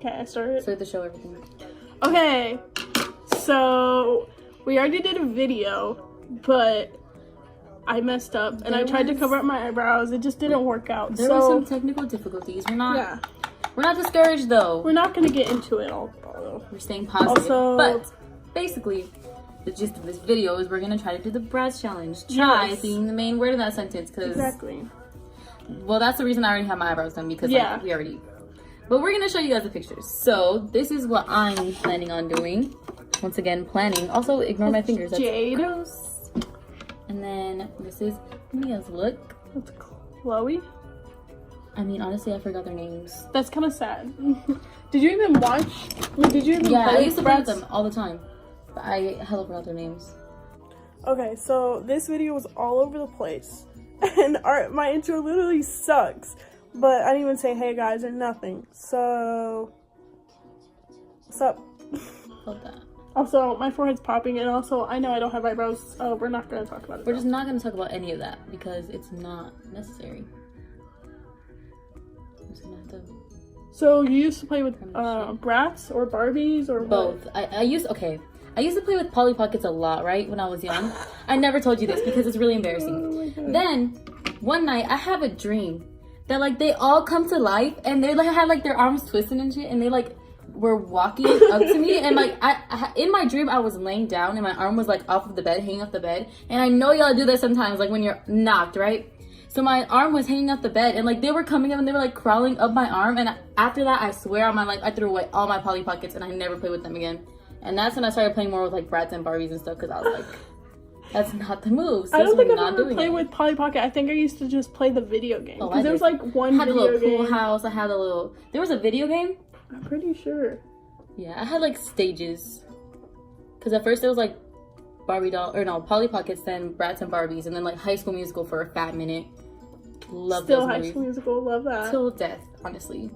Okay, I started. So you have to show everything. Okay, so we already did a video, but I messed up and I tried to cover up my eyebrows. It just didn't work out. There were some technical difficulties. We're not discouraged though. We're not gonna get into it all. We're staying positive. But basically, the gist of this video is we're gonna try to do the bratz challenge. Try being the main word in that sentence, because well, that's the reason I already have my eyebrows done, because like, we already. But we're gonna show you guys the pictures. So this is what I'm planning on doing. Once again, planning. Also, ignore my fingers. That's Jade. Gross. And then this is Mia's look. That's Chloe. I mean, honestly, I forgot their names. That's kind of sad. Did you even watch? Did you even play I used to play with bratz? them all the time. But I hella forgot their names. Okay, so this video was all over the place. And my intro literally sucks. But I didn't even say hey guys or nothing. So, what's up? Felt that. Also, my forehead's popping, and also I know I don't have eyebrows. Oh, we're not going to talk about it. We're just not going to talk about any of that because it's not necessary. I'm just gonna have to... So you used to play with bratz or Barbies or both? What? I used to play with Polly Pockets a lot, right? When I was young. I never told you this because it's really embarrassing. Oh then one night I have a dream that like they all come to life and they like had like their arms twisted and shit, and they like were walking up to me, and like I in my dream I was laying down and my arm was like off of the bed, hanging off the bed. And I know y'all do this sometimes, like when you're knocked, right? So my arm was hanging off the bed, and like they were coming up and they were like crawling up my arm. And after that, I swear on my life, I threw away all my Polly Pockets and I never played with them again. And that's when I started playing more with like bratz and Barbies and stuff, because I was like, that's not the move. So I don't think I've ever played with Polly Pocket. I think I used to just play the video game. Because there was like one I had video a little game. pool house. I had a little. There was a video game. I'm pretty sure. Yeah, I had like stages. Because at first it was like Polly Pockets, then Bratz and Barbies, and then like High School Musical for a fat minute. Love Still those High movies. School Musical, love that. Till death, honestly.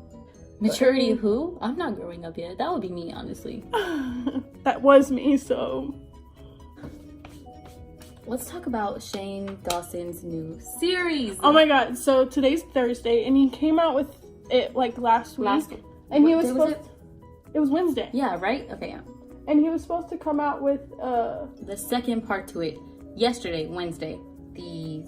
Maturity of who? I'm not growing up yet. That would be me, honestly. That was me, so. Let's talk about Shane Dawson's new series. Oh my god, so today's Thursday, and he came out with it like last week. And he was supposed it was Wednesday. Yeah, right? Okay, yeah. And he was supposed to come out with the second part to it yesterday, Wednesday. The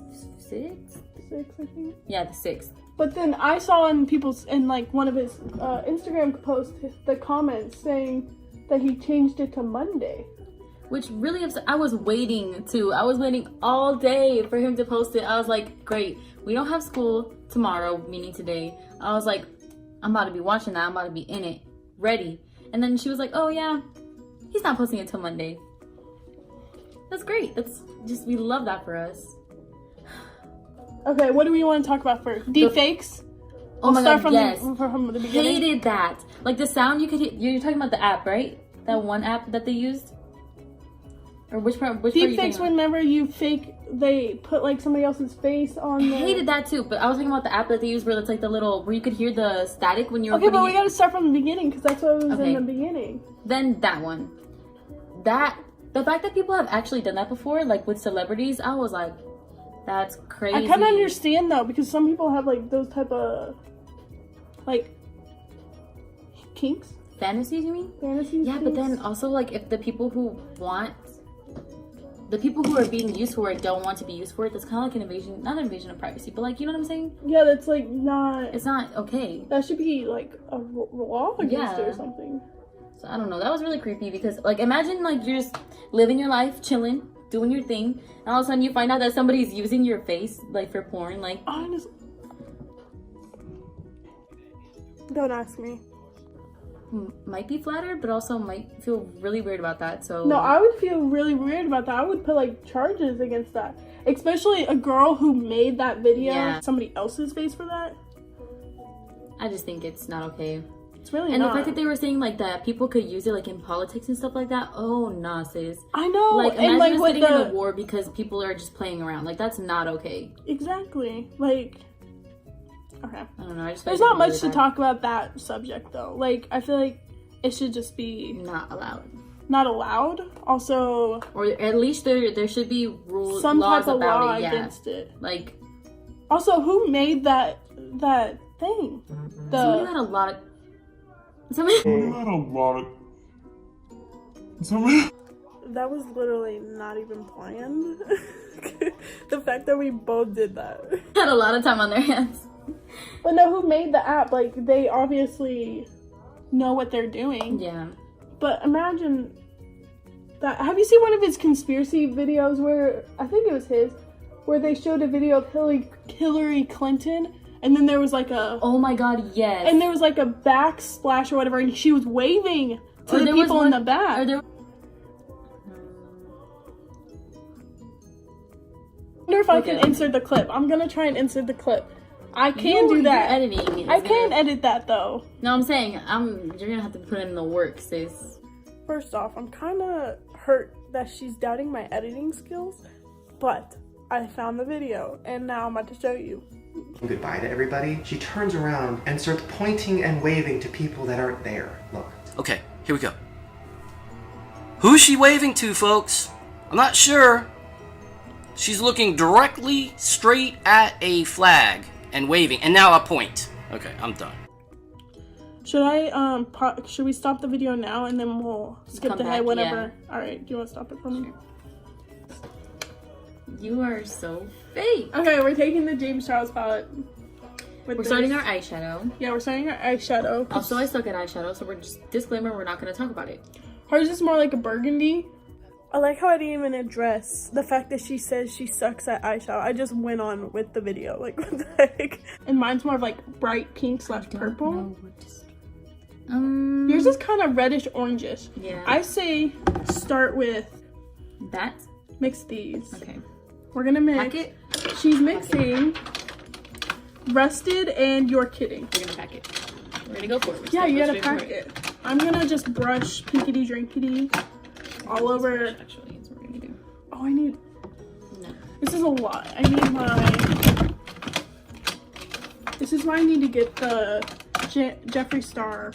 6th? 6th, I think. Yeah, the 6th. But then I saw in like one of his Instagram posts the comments saying that he changed it to Monday. Which really upset. I was waiting all day for him to post it. I was like, great, we don't have school tomorrow, meaning today. I was like, I'm about to be watching that. I'm about to be in it, ready. And then she was like, oh yeah, he's not posting it till Monday. That's great. That's just, we love that for us. Okay, what do we want to talk about first? Deepfakes? Oh my god, yes. From the beginning. Hated that. Like the sound you could hear. You're talking about the app, right? That one app that they used? Or which part? Deepfakes, whenever they put like somebody else's face on I hated that too, but I was talking about the app that they use where it's like the little, where you could hear the static when you were Okay, but we gotta start from the beginning, because that's what was in the beginning. Then that one. The fact that people have actually done that before, like with celebrities, I was like, that's crazy. I kind of understand though, because some people have like those type of like kinks. Fantasies, you mean? Fantasies. Yeah, but then also like if the people who are being used for it don't want to be used for it, that's kind of like not an invasion of privacy, but like, you know what I'm saying? Yeah, that's like not. It's not okay. That should be like a law against it or something. So I don't know. That was really creepy because like imagine like you're just living your life, chilling, doing your thing, and all of a sudden you find out that somebody's using your face like for porn. Like honestly, don't ask me. Might be flattered, but also might feel really weird about that. So no, I would feel really weird about that. I would put like charges against that, especially a girl who made that video, somebody else's face for that. I just think it's not okay. It's really and not. the fact that they were saying like that people could use it like in politics and stuff like that. Oh nah, sis. I know. Like imagine and, like, us getting in a war because people are just playing around. Like that's not okay. Exactly. Like. Okay. I don't know. There's not much to talk about that subject though. Like I feel like it should just be not allowed. Not allowed. Also, or at least there should be rules, some laws type of about law it. Yeah. Against it. Like. Also, who made that thing? Somebody had a lot of. Somebody. That was literally not even planned. The fact that we both did that. Had a lot of time on their hands. But no, who made the app? Like, they obviously know what they're doing. Yeah. But imagine that. Have you seen one of his conspiracy videos where, I think it was his, where they showed a video of Hillary Clinton, and then there was like a... Oh my god, yes. And there was like a backsplash or whatever, and she was waving to the people in the back. Or there... I wonder if I can insert the clip. I'm gonna try and insert the clip. I can do that. Editing. I can edit that though. No, I'm saying you're gonna have to put in the work, sis. First off, I'm kind of hurt that she's doubting my editing skills, but I found the video and now I'm about to show you. Goodbye to everybody. She turns around and starts pointing and waving to people that aren't there. Look. Okay, here we go. Who's she waving to, folks? I'm not sure. She's looking directly straight at a flag and waving, and now a point. Okay, I'm done. Should we stop the video now and then we'll skip Come the head back, whenever? Yeah. All right, do you want to stop it for me? You are so fake. Okay, we're taking the James Charles palette. We're starting our eyeshadow. Yeah, we're starting our eyeshadow. Also, I suck at eyeshadow, so we're just disclaimer, we're not going to talk about it. Hers is more like a burgundy. I like how I didn't even address the fact that she says she sucks at eyeshadow. I just went on with the video. Like, what the heck? And mine's more of like bright pink / purple. Yours is kind of reddish orangish. Yeah. I say start with that. Mix these. Okay. We're gonna mix. Pack it. She's mixing Rusted and You're Kidding. We're gonna pack it. We're gonna go for it. Yeah, you gotta pack it. I'm gonna just brush pinkity drinkity all over. Actually, that's what we're gonna do. Oh, I need. No. This is a lot. I need my. This is why I need to get the Jeffree Star.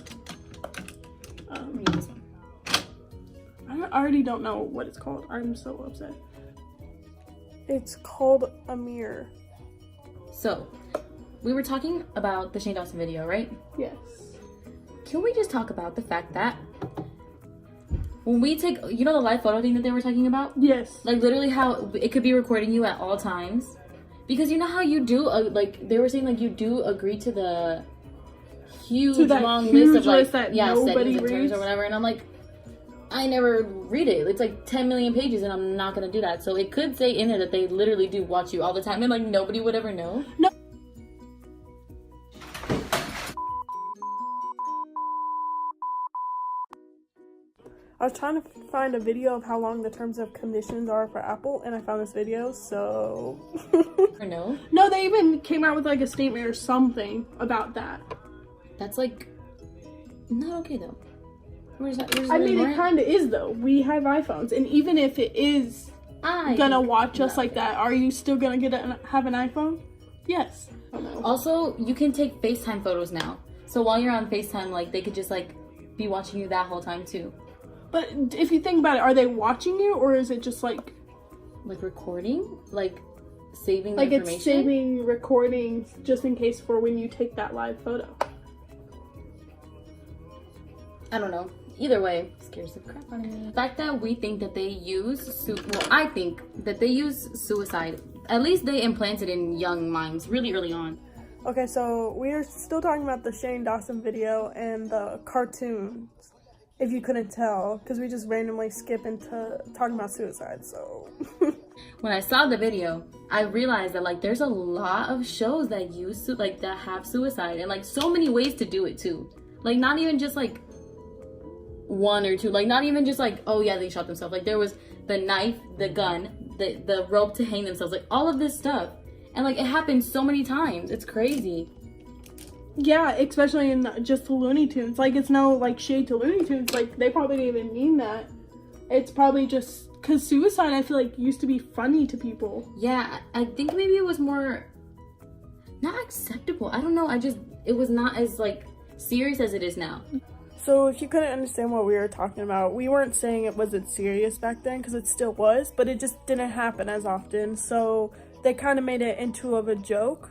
This one. I already don't know what it's called. I'm so upset. It's called Amir. So, we were talking about the Shane Dawson video, right? Yes. Can we just talk about the fact that when we take, you know, the live photo thing that they were talking about? Yes. Like, literally how it could be recording you at all times. Because you know how you do, like, they were saying, like, you do agree to the huge, long list of, like, settings and terms or whatever. And I'm like, I never read it. It's like 10 million pages and I'm not going to do that. So it could say in it that they literally do watch you all the time and, like, nobody would ever know. No. I was trying to find a video of how long the terms of conditions are for Apple, and I found this video, so... Or no? No, they even came out with, like, a statement or something about that. That's, like, not okay, though. I mean, it kind of is, though. We have iPhones, and even if it is gonna watch us like that, are you still gonna have an iPhone? Yes. Also, you can take FaceTime photos now. So while you're on FaceTime, like, they could just, like, be watching you that whole time, too. But if you think about it, are they watching you, or is it just like recording, like saving the like information? It's saving recordings just in case for when you take that live photo? I don't know. Either way, scares the crap out of me. The fact that we think that they use I think that they use suicide. At least they implanted in young minds really early on. Okay, so we're still talking about the Shane Dawson video and the cartoons. If you couldn't tell, because we just randomly skip into talking about suicide, so. When I saw the video, I realized that, like, there's a lot of shows that use, like, that have suicide, and, like, so many ways to do it, too. Like, not even just, like, one or two, like, not even just, like, oh, yeah, they shot themselves. Like, there was the knife, the gun, the rope to hang themselves, like, all of this stuff. And, like, it happened so many times. It's crazy. Yeah, especially in just the Looney Tunes. Like, it's no, like, shade to Looney Tunes. Like, they probably didn't even mean that. It's probably just... Because suicide, I feel like, used to be funny to people. Yeah, I think maybe it was more... not acceptable. I don't know. It was not as, like, serious as it is now. So, if you couldn't understand what we were talking about, we weren't saying it wasn't serious back then, because it still was, but it just didn't happen as often. So, they kind of made it a joke.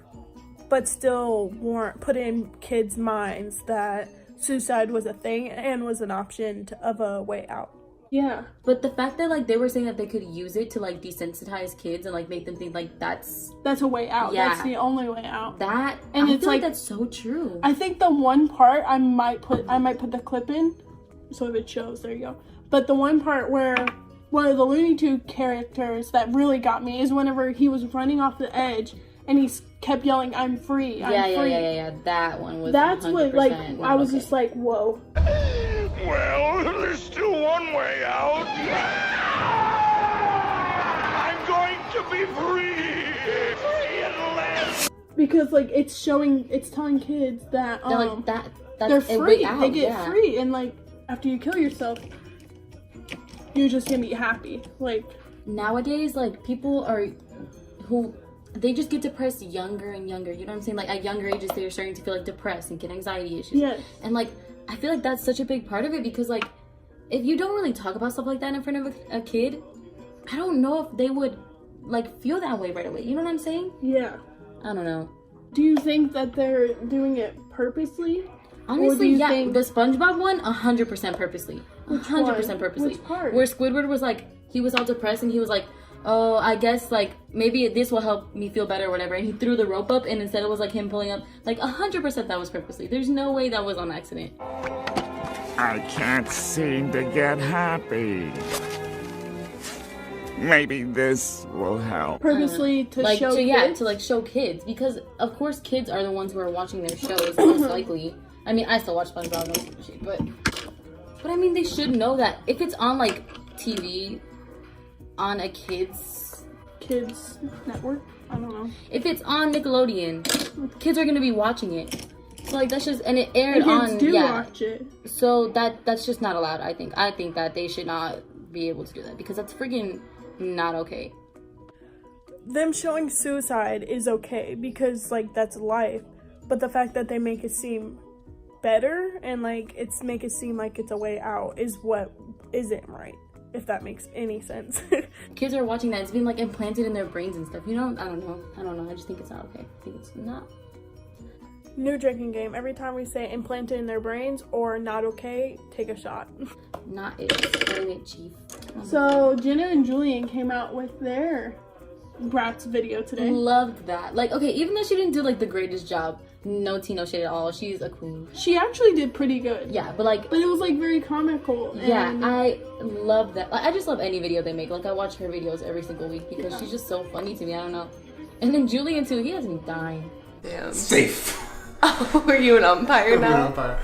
But still weren't put in kids' minds that suicide was a thing and was an option of a way out. Yeah. But the fact that like they were saying that they could use it to like desensitize kids and like make them think like that's a way out. Yeah. That's the only way out. That and I it's feel like like that's so true. I think the one part I might put the clip in, so if it shows, there you go. But the one part where one of the Looney Tunes characters that really got me is whenever he was running off the edge and he kept yelling, "I'm free, I'm free." Yeah. That one was. That's what, like, I was okay. just like, whoa. Well, there's still one way out. I'm going to be free. Free at last. Because like it's telling kids that that's they're a free. way out, They get yeah. free, and like after you kill yourself, you're just gonna be happy. Like Nowadays, like people they just get depressed younger and younger. You know what I'm saying? Like at younger ages, they're starting to feel like depressed and get anxiety issues. Yes. And like I feel like that's such a big part of it because like if you don't really talk about stuff like that in front of a kid, I don't know if they would like feel that way right away. You know what I'm saying? yeah. I don't know. Do you think that they're doing it purposely? Honestly, you yeah. think- The SpongeBob one, 100% purposely. 100% purposely. Which part? Where Squidward was like, he was all depressed and he was like, oh, I guess like maybe this will help me feel better or whatever. And he threw the rope up and instead it was like him pulling up. Like 100% that was purposely. There's no way that was on accident. I can't seem to get happy. Maybe this will help. Purposely to Like, show yeah, kids? to like show kids because of course kids are the ones who are watching their shows most likely. I mean, I still watch SpongeBob and shit, but I mean, they should know that if it's on like TV, on a kids network. I don't know. If it's on Nickelodeon, kids are gonna be watching it. So like that's just and it aired And on kids do watch it. So that's just not allowed. I think that they should not be able to do that because that's freaking not okay. Them showing suicide is okay because like that's life, but the fact that they make it seem better and like make it seem like it's a way out is what isn't right, if that makes any sense. Kids are watching that. It's been like implanted in their brains and stuff. You know, I don't know. I just think it's not okay. I think it's not. New drinking game. Every time we say implanted in their brains or not okay, take a shot. Not it. Explain it, Chief. So Jenna and Julian came out with their bratz video today. Loved that. Like, okay, even though she didn't do like the greatest job, no tea, no shade at all. She's a queen. She actually did pretty good. Yeah, but like, But it was like very comical. yeah, and I love that. Like, I just love any video they make. Like, I watch her videos every single week because she's just so funny to me. I don't know. And then Julian too. He has me dying. Damn. Safe. Oh, are you an umpire now?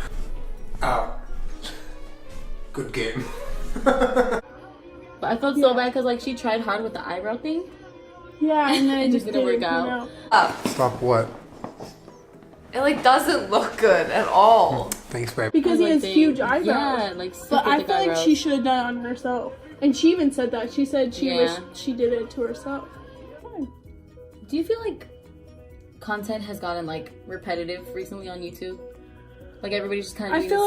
Good game. But I felt so bad because like she tried hard with the eyebrow thing. yeah, and then It just didn't work come out. Stop what? It like doesn't look good at all. Thanks, babe. Because he Like, has they- huge eyebrows. Yeah, like super But I thick feel like eyebrows. she should have done it on herself. And she even said that. She said she Yeah. wished she did it to herself. Fine. Do you feel like content has gotten like repetitive recently on YouTube? Like everybody's just kind I of doing feel the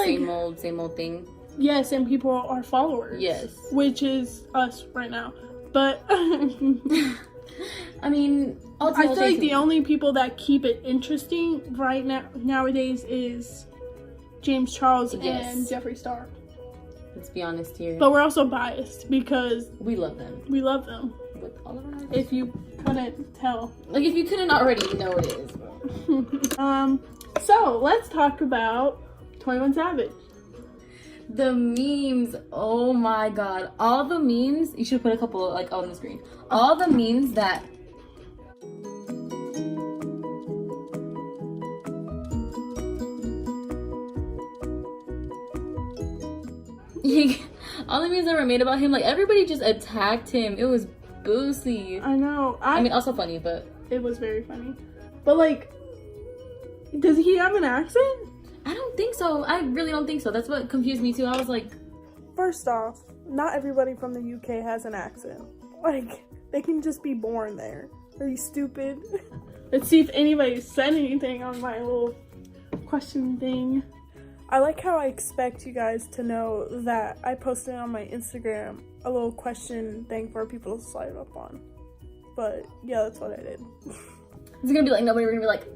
like- same old thing. Yes, and people are followers. Yes. Which is us right now. But I mean, I feel like the only people that keep it interesting right now nowadays is James Charles Yes. and Jeffree Star. Let's be honest here. But we're also biased because We love them we love them. with all of our hearts. If you couldn't tell. Like if you couldn't already know it is. Bro. So let's talk about 21 Savage. The memes, oh my god. All the memes, you should put a couple like on the screen. All the memes that all the memes that were made about him, like everybody just attacked him. It was Boosie. I know. I mean, also funny, but It was very funny. But like, does he have an accent? I don't think so. I really don't think so. That's what confused me too. I was like, First off, not everybody from the UK has an accent. Like, they can just be born there. Are you stupid? Let's see if anybody said anything on my little question thing. I like how I expect you guys to know that I posted on my Instagram a little question thing for people to slide up on. But yeah, that's what I did. it's gonna be like nobody. We're gonna be like,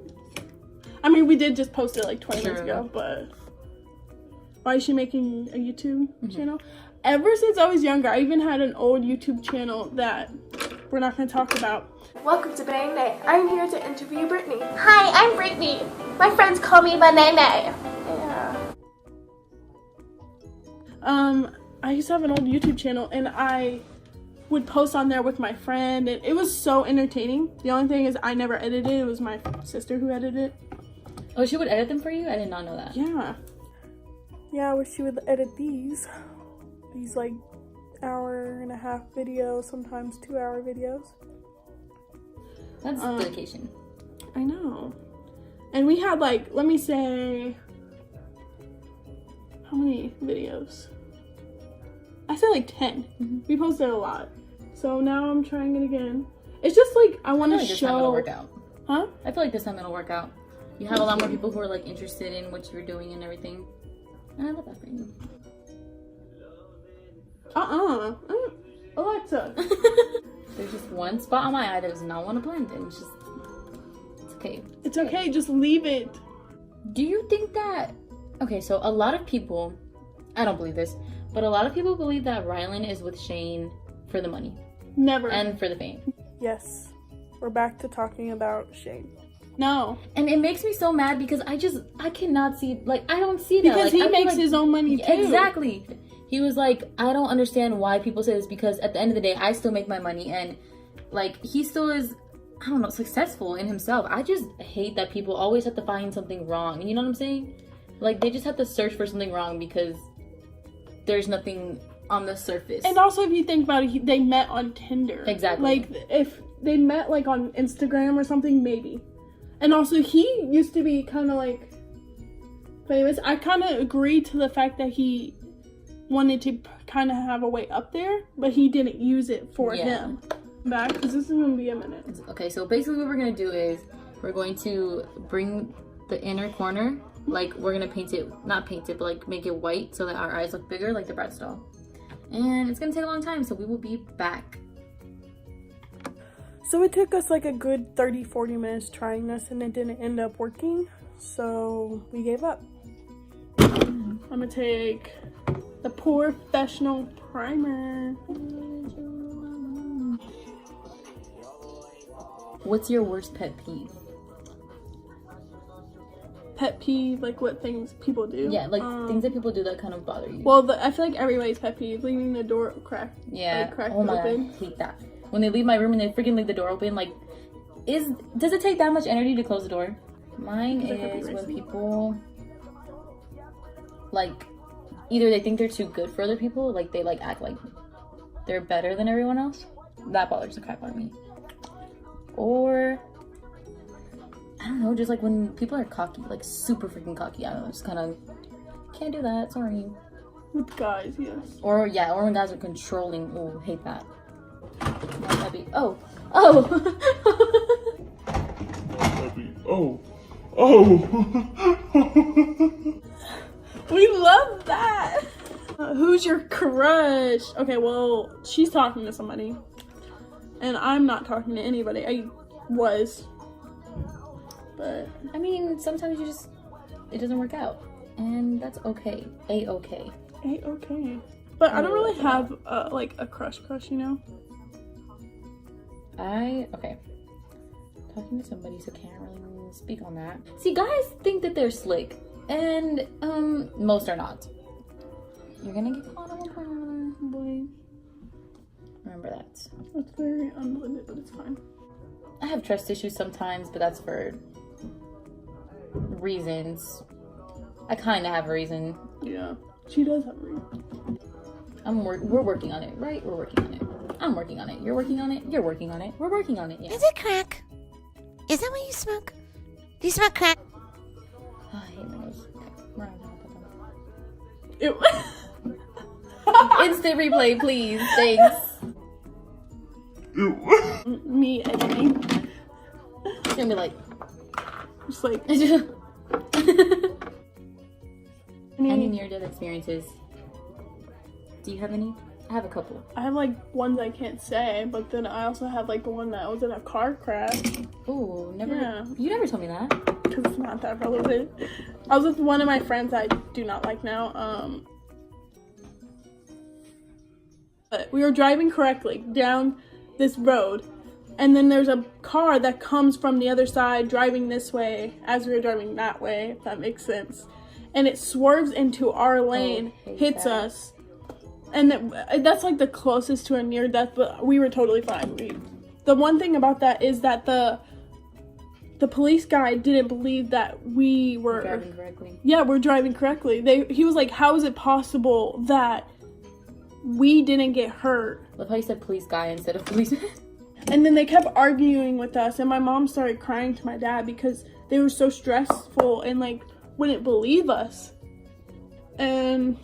I mean, we did just post it like 20 minutes True. ago, but why is she making a YouTube channel? Ever since I was younger, I even had an old YouTube channel that we're not going to talk about. Welcome to Bang Nay. I'm here to interview Brittany. Hi, I'm Brittany. My friends call me Banana. I used to have an old YouTube channel, and I would post on there with my friend, and it was so entertaining. The only thing is I never edited. It was my sister who edited it. Oh, she would edit them for you? I did not know that. Yeah, I wish she would edit these like hour-and-a-half videos, sometimes 2-hour videos. That's dedication. I know. And we had like, let me say, how many videos? I said like 10. We posted a lot. So now I'm trying it again. It's just like, I want to This show. time it'll work out. Huh? I feel like this time it'll work out. You have a lot more people who are like interested in what you're doing and everything. And I love that for you. Alexa. There's just one spot on my eye that does not want to blend, and it's okay. It's okay, just leave it. Do you think that, okay, so a lot of people, I don't believe this, but a lot of people believe that Rylan is with Shane for the money. Never. And for the fame. Yes. We're back to talking about Shane. No. And it makes me so mad because I cannot see, like, I don't see that. Because like, he makes his own money too. Exactly. He was like, I don't understand why people say this, because at the end of the day, I still make my money, and like, he still is, I don't know, successful in himself. I just hate that people always have to find something wrong. You know what I'm saying? Like, they just have to search for something wrong because there's nothing on the surface. And also, if you think about it, they met on Tinder. Exactly. Like, if they met like on Instagram or something, maybe. And also, he used to be kind of like famous. I kind of agree to the fact that he wanted to kind of have a way up there, but he didn't use it for him. Back, because this is going to be a minute. Okay, so basically what we're going to do is we're going to bring the inner corner, like, we're going to paint it, not paint it, but like make it white so that our eyes look bigger like the Bratz doll. And it's going to take a long time, so we will be back. So it took us like a good 30-40 minutes trying this, and it didn't end up working, so we gave up. I'm gonna take the Professional Primer. What's your worst pet peeve? Pet peeve, like what things people do? Yeah, like things that people do that kind of bother you. Well, I feel like everybody's pet peeve, leaving the door cracked. Yeah. Like, cracked oh my open. God, I hate that. When they leave my room and they freaking leave the door open, like, does it take that much energy to close the door? Mine is when people, like, either they think they're too good for other people, like they like act like they're better than everyone else. That bothers the crap out of me. Or, I don't know, just like when people are cocky, like super freaking cocky. I don't know, just kind of can't do that. Sorry. With guys, yes. Or when guys are controlling. Oh, hate that. That'd be, oh. We love that. Who's your crush? Okay, well, she's talking to somebody, and I'm not talking to anybody. I was, but I mean, sometimes it doesn't work out, and that's okay. A-okay. Okay. But I don't really have like a crush, you know. Okay. Talking to somebody, so can't really speak on that. See, guys think that they're slick, and most are not. You're gonna get caught on one corner, boy. Remember that. That's very unblended, but it's fine. I have trust issues sometimes, but that's for reasons. I kind of have a reason. Yeah, she does have a reason. We're working on it, right? We're working on it. I'm working on it. You're working on it. You're working on it. We're working on it. Yeah. Is it crack? Is that what you smoke? Do you smoke crack? Oh, I hate my nose. Ew. Instant replay, please. Thanks. Me editing. It's gonna be like, Just like any near-death experiences? Do you have any? I have a couple. I have like ones I can't say, but then I also have like the one that was in a car crash. Ooh, never. Yeah. You never told me that. because it's not that relevant. I was with one of my friends I do not like now. But we were driving correctly down this road, and then there's a car that comes from the other side driving this way as we were driving that way, if that makes sense. And it swerves into our lane, hits us. And that's like the closest to a near death, but we were totally fine. The one thing about that is that the police guy didn't believe that we were driving correctly. Yeah, we're driving correctly. He was like, how is it possible that we didn't get hurt? Love how you said police guy instead of policeman. And then they kept arguing with us, and my mom started crying to my dad because they were so stressful and like wouldn't believe us. And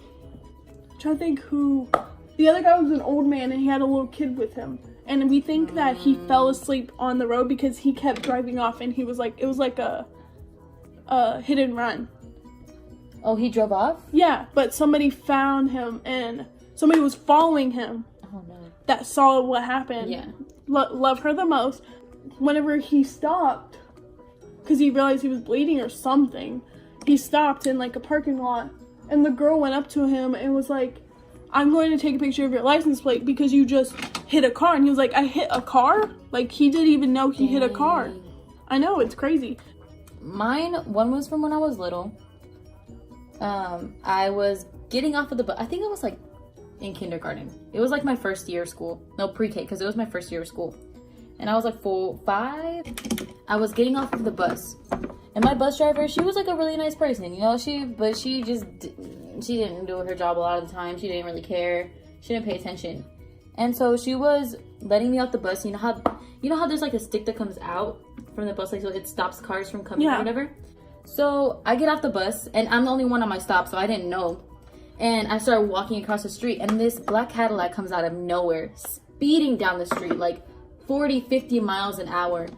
I'm trying to think who the other guy was. An old man, and he had a little kid with him. And we think that he fell asleep on the road because he kept driving off, and he was like, it was like a hit and run. Oh, he drove off? Yeah, but somebody found him, and somebody was following him. Oh no. That saw what happened. Yeah. Love her the most. Whenever he stopped, because he realized he was bleeding or something, he stopped in like a parking lot, and the girl went up to him and was like, I'm going to take a picture of your license plate because you just hit a car. And he was like, I hit a car? Like, he didn't even know he hit a car. I know, it's crazy. One was from when I was little. I was getting off of the bus. I think I was like in kindergarten. It was like my first year of school. No, pre-K, because it was my first year of school. And I was like 5. I was getting off of the bus. And my bus driver, she was like a really nice person, you know, she didn't do her job a lot of the time. She didn't really care. She didn't pay attention. And so she was letting me off the bus. You know how there's like a stick that comes out from the bus, like so it stops cars from coming or whatever. So I get off the bus, and I'm the only one on my stop, so I didn't know. And I started walking across the street, and this black Cadillac comes out of nowhere, speeding down the street like 40, 50 miles an hour.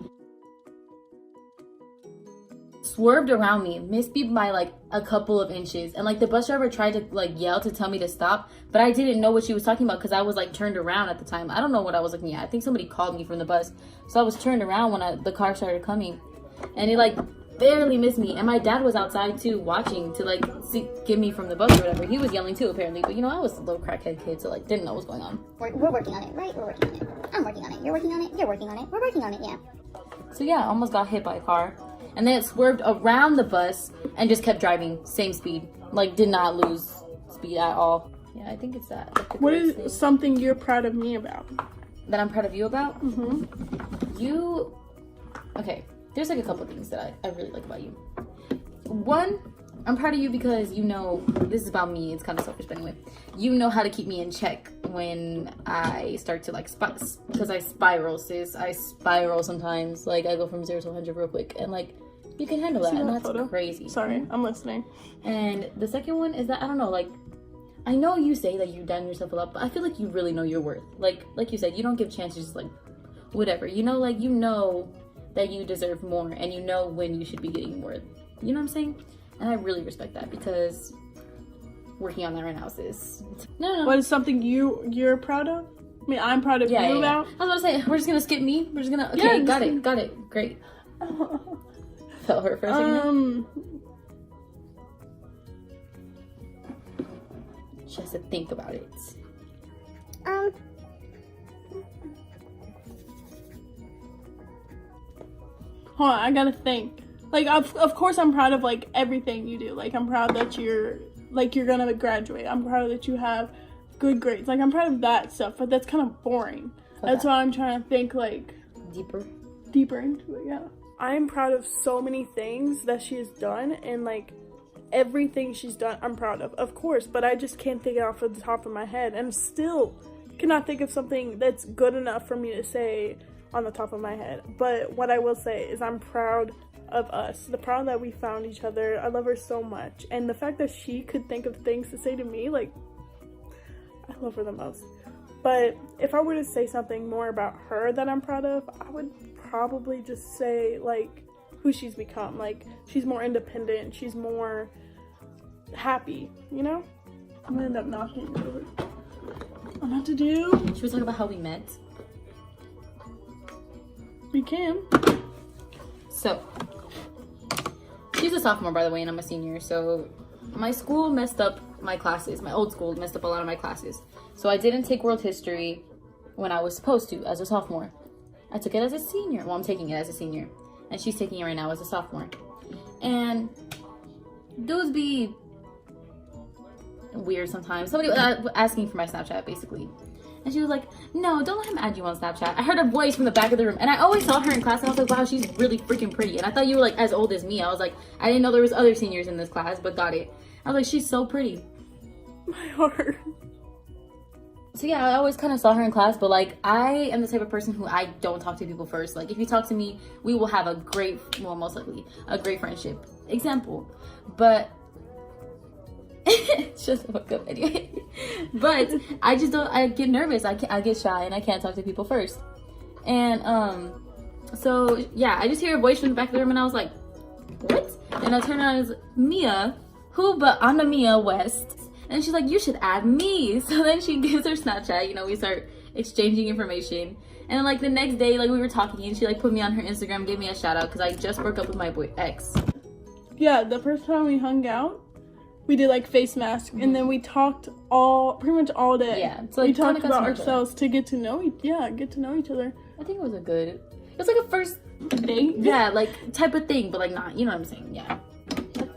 Swerved around me, missed me by like a couple of inches, and like the bus driver tried to like yell to tell me to stop, but I didn't know what she was talking about because I was like turned around at the time. I don't know what I was looking at. I think somebody called me from the bus, so I was turned around when the car started coming, and it like barely missed me. And my dad was outside too, watching to like get me from the bus or whatever. He was yelling too apparently, but you know, I was a little crackhead kid, so like didn't know what was going on. We're working on it, right? We're working on it. I'm working on it. You're working on it. You're working on it. We're working on it. Yeah. So yeah, I almost got hit by a car. And then it swerved around the bus and just kept driving, same speed. Like, did not lose speed at all. Yeah, I think it's that. What is something you're proud of me about? That I'm proud of you about? Okay, there's like a couple things that I really like about you. One, I'm proud of you because you know, this is about me, it's kind of selfish, but anyway. You know how to keep me in check when I start to like, because I spiral, sis. I spiral sometimes. Like, I go from 0 to 100 real quick. And like, you can handle that, and that's crazy. Sorry, I'm listening. And the second one is that, I don't know, like, I know you say that you down yourself a lot, but I feel like you really know your worth. Like you said, you don't give chances, like, whatever. You know, like, you know that you deserve more, and you know when you should be getting more. You know what I'm saying? And I really respect that, because working on that right now, sis. No. What is something you're proud of? I mean, I'm proud of you about? I was about to say, we're just gonna skip me. We're just gonna, okay, yeah, got it. Great. Felt hurt for a second. She has to think about it. Hold on, I gotta think. Like, of course I'm proud of, like, everything you do. Like, I'm proud that you're gonna graduate. I'm proud that you have good grades. Like, I'm proud of that stuff, but that's kind of boring. That's why I'm trying to think, like... Deeper into it, yeah. I'm proud of so many things that she has done, and, like, everything she's done, I'm proud of course, but I just can't think it off of the top of my head, and still cannot think of something that's good enough for me to say on the top of my head. But what I will say is I'm proud of us, the proud that we found each other. I love her so much, and the fact that she could think of things to say to me, like, I love her the most. But if I were to say something more about her that I'm proud of, I would probably just say, like, who she's become. Like, she's more independent, she's more happy, you know? I'm gonna end up knocking it over. I'm about to do... Should we talk about how we met? We can. So, She's a sophomore, by the way, and I'm a senior. So my school messed up my classes. My old school messed up a lot of my classes. So I didn't take world history when I was supposed to as a sophomore. I took it as a senior. Well, I'm taking it as a senior. And she's taking it right now as a sophomore. And dudes be weird sometimes. Somebody was asking for my Snapchat, basically. And she was like, no, don't let him add you on Snapchat. I heard a voice from the back of the room. And I always saw her in class and I was like, wow, she's really freaking pretty. And I thought you were like as old as me. I was like, I didn't know there was other seniors in this class, but got it. I was like, she's so pretty. My heart. So yeah, I always kind of saw her in class, but like I am the type of person who I don't talk to people first. Like if you talk to me, we will have a great, well, most likely a great friendship. Example. But shut the fuck up anyway. But I just don't, I get nervous. I get shy and I can't talk to people first. And so yeah, I just hear a voice from the back of the room and I was like, what? And I turn around and it's Mia, who but Anamia West. And she's like, you should add me. So then she gives her Snapchat, you know, we start exchanging information. And then like the next day, like we were talking and she like put me on her Instagram, gave me a shout out because I just broke up with my ex. Yeah, the first time we hung out, we did like face mask and then we talked pretty much all day. Yeah, so we talked about ourselves to get to know each other. I think it was like a first date. Yeah, like type of thing, but like not, you know what I'm saying? Yeah,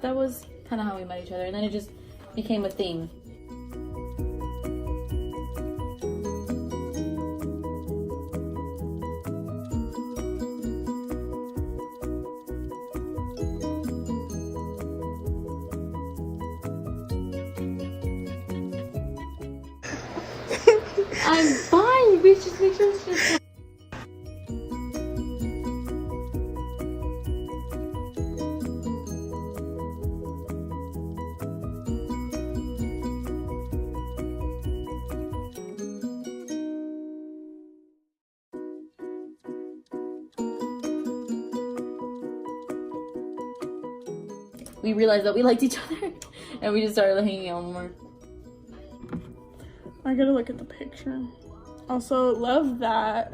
that was kind of how we met each other, and then it just became a thing. I'm fine. We just make sure it's just. We realized that we liked each other, and we just started hanging out more. I gotta look at the picture. Also, love that.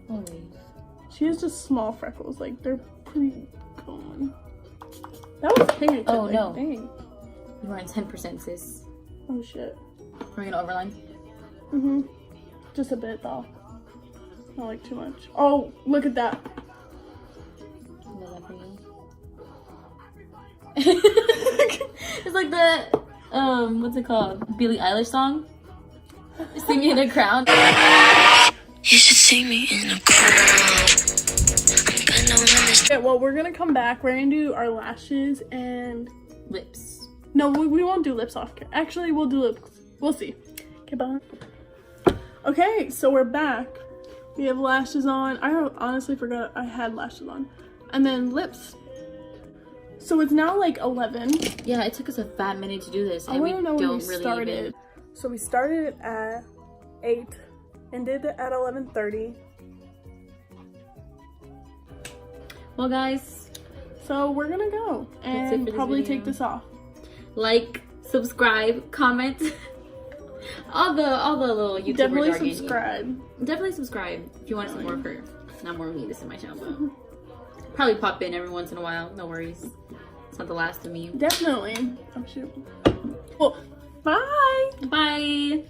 Always. She has just small freckles, like they're pretty gone. That was pigmented. Oh like, no. Dang. You were on 10%, sis. Oh shit. We're gonna overline. Mhm. Just a bit though. Not like too much. Oh, look at that. It's like the what's it called? Billie Eilish song? See me in a crown. You should see me in a crowd. Yeah, well, we're gonna come back. We're gonna do our lashes and Lips. no, we won't do lips off. Actually, we'll do lips. We'll see. Okay, bye. Okay, so we're back. We have lashes on. I honestly forgot I had lashes on, and then lips. So it's now like 11. Yeah, it took us a fat minute to do this, I and we wanna know don't when we really started. even. So we started at 8, ended at 11:30. Well, guys, So we're gonna go and this probably video. take this off. like, subscribe, comment, all the little YouTuber Definitely jargon. subscribe. Definitely subscribe if you want to see more of her. Not more of me. This is my channel. Probably pop in every once in a while. No worries. It's not the last of me. Definitely. Oh shoot. Well, bye. Bye.